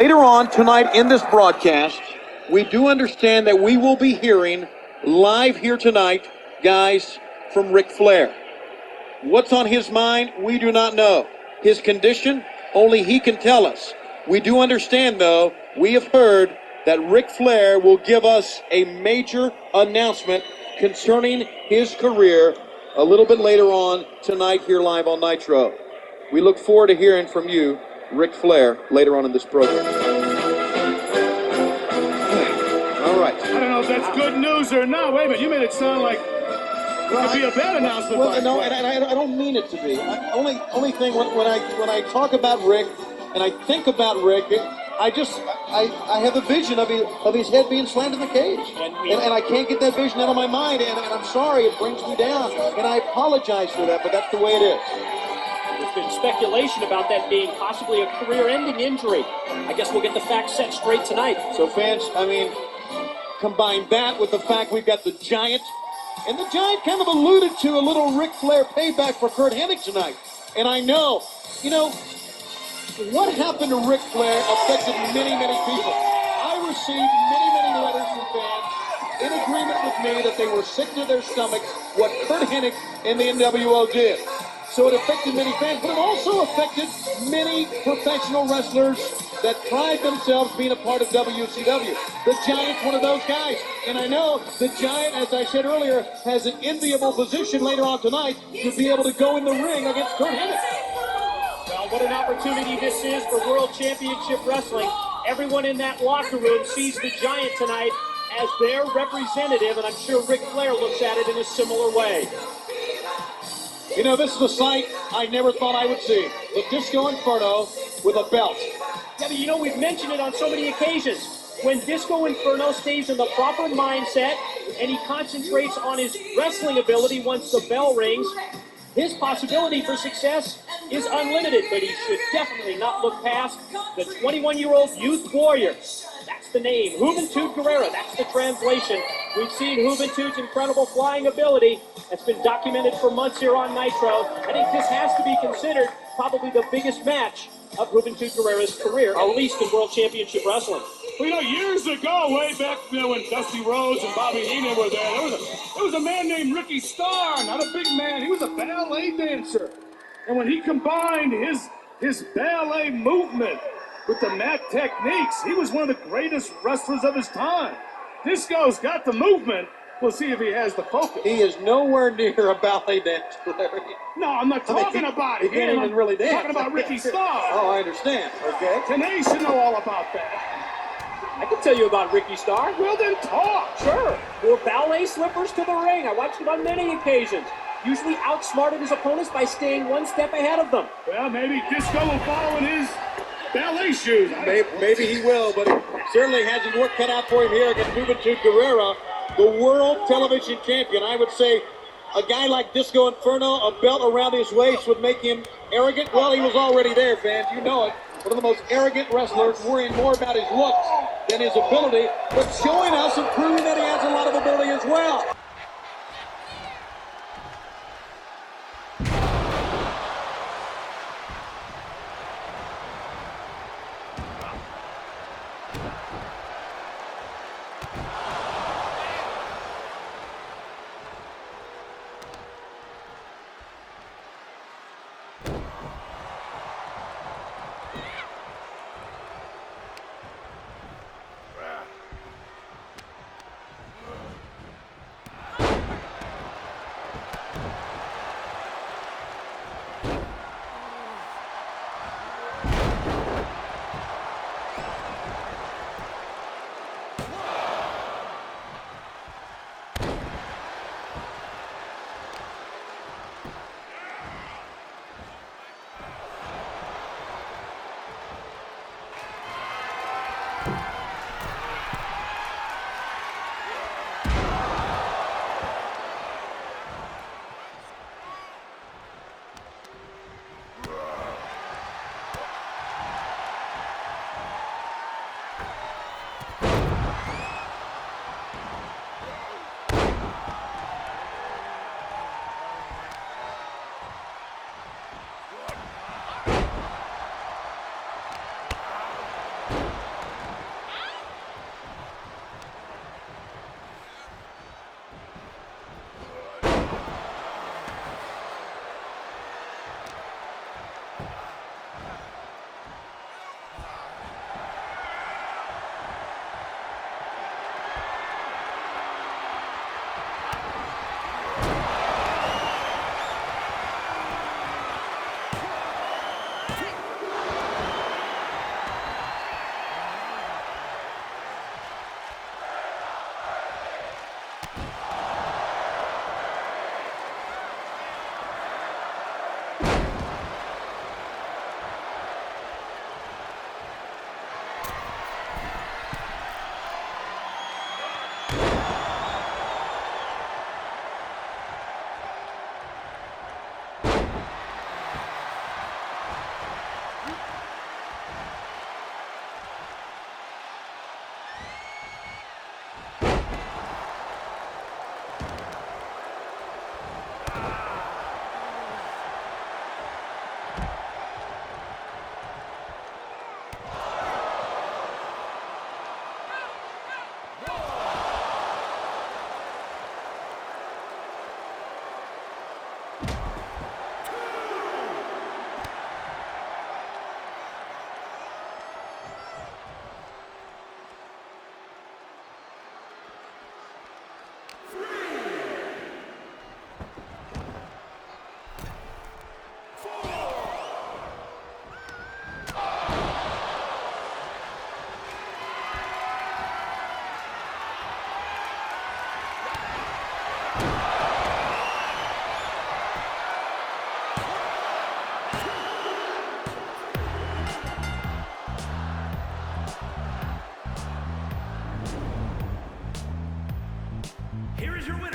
Later on tonight in this broadcast, we do understand that we will be hearing live here tonight, guys, from Ric Flair. What's on his mind, we do not know. His condition, only he can tell us. We do understand, though, we have heard that Ric Flair will give us a major announcement concerning his career a little bit later on tonight here live on Nitro. We look forward to hearing from you, Ric Flair, later on in this program. All right. I don't know if that's good news or not. Wait a minute, you made it sound like it could be a bad announcement. Well, no, and I don't mean it to be. Only thing when I talk about Rick and I think about Rick, I have a vision of his head being slammed in the cage, and I can't get that vision out of my mind, and I'm sorry, it brings me down, and I apologize for that, but that's the way it is. There's been speculation about that being possibly a career-ending injury. I guess we'll get the facts set straight tonight. So fans, I mean, combine that with the fact we've got the Giant, and the Giant kind of alluded to a little Ric Flair payback for Curt Hennig tonight, and I know, what happened to Ric Flair affected many, many people. I received many letters from fans in agreement with me that they were sick to their stomachs what Curt Hennig and the NWO did. So it affected many fans, but it also affected many professional wrestlers that pride themselves being a part of WCW. The Giant's one of those guys. And I know the Giant, as I said earlier, has an enviable position later on tonight to be able to go in the ring against Curt Hennig. Well, what an opportunity this is for World Championship Wrestling. Everyone in that locker room sees the Giant tonight as their representative, and I'm sure Ric Flair looks at it in a similar way. This is a sight I never thought I would see. The Disco Inferno with a belt. Yeah, but we've mentioned it on so many occasions. When Disco Inferno stays in the proper mindset and he concentrates on his wrestling ability once the bell rings, his possibility for success is unlimited, but he should definitely not look past the 21-year-old youth warrior. That's the name, Juvented Guerrera. That's the translation. We've seen Juventud's incredible flying ability. It's been documented for months here on Nitro. I think this has to be considered probably the biggest match of Juvented Guerrera's career, at least in World Championship Wrestling. Well, years ago, way back when Dusty Rhodes and Bobby Heenan were there was a man named Ricky Starr, not a big man. He was a ballet dancer. And when he combined his ballet movement with the mat techniques, he was one of the greatest wrestlers of his time. Disco's got the movement. We'll see if he has the focus. He is nowhere near a ballet dancer, Larry. No, I'm not talking about him. He can't even really dance. I'm talking about Ricky Starr. Oh, I understand. Okay. Tenay should know all about that. I can tell you about Ricky Starr. Well, then talk. Sure. Wore ballet slippers to the ring. I watched him on many occasions. Usually outsmarted his opponents by staying one step ahead of them. Well, maybe Disco will follow in his ballet shoes. Maybe he will, but it certainly has his work cut out for him here against Juvented Guerrera, the world television champion. I would say a guy like Disco Inferno, a belt around his waist would make him arrogant. Well, he was already there, fans. You know it. One of the most arrogant wrestlers, worrying more about his looks than his ability, but showing us and proving that he has a lot of ability as well. Here is your winner,